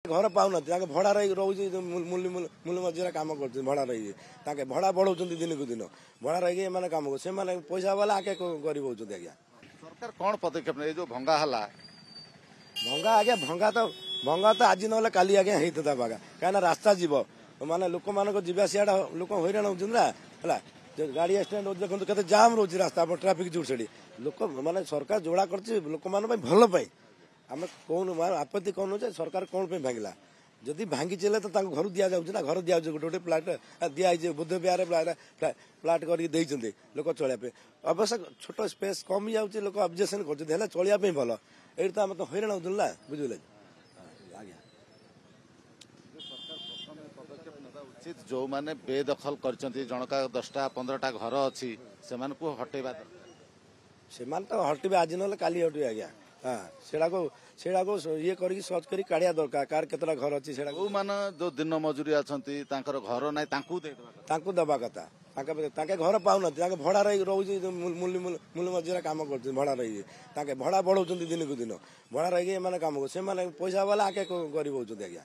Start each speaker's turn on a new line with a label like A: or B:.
A: घर पाऊना भड़ा रही रोज मूल्य मजूरा कम कर भड़ा रही भड़ा बढ़ाऊँ दिन को दिन भड़ा रही कम से पैसा वाला आगे गरीब होती आज्ञा
B: सरकार कौन पदक्षेप जो भंगा हला
A: भंगा आज्ञा भंगा तो आज ना काली आज्ञा होता भागा कहीं रास्ता जीव माने लोक मान जीवा सियाड़ा लोक हईराण होगा गाड़ी एक्सीडेंट देखो केते जाम रोज रास्ता ट्राफिक जोड़ से लोक माने सरकार जोड़ा कर लोक मान भल आम कौन आपत्ति कौन जे सरकार कौन पे भांगला जदि भांगी चले तो घर दि जाऊँ ना घर दि गोटे गोटे प्लाट दिखाई बुद्ध विहार प्लाट कर लोक चलिए अवश्य छोट स्पेस कम जाऊँगी लोक ऑब्जेक्शन कर चलिए भल ये तो आम तो हईराण होलु ना बुझे आज्ञा
B: उचित जो माने बेदखल करछंती जनका 10टा 15टा घर अच्छी से हटेबा
A: से तो हटबे आज ना काली हटबे आज्ञा हाँ सेड़ा को ये करी सर्च करी काढ़िया दरकार कार केतला घर अच्छी से
B: जो दिन मजूरी अच्छी घर ना
A: दबा कथा घर पाऊना भड़ा रही रोज मूल्य मजूरा कम कर भड़ा रही भड़ा बढ़ाऊँ दिन को दिन भड़ा रही कम से पैसा वाला आगे गरीब होती आज्ञा।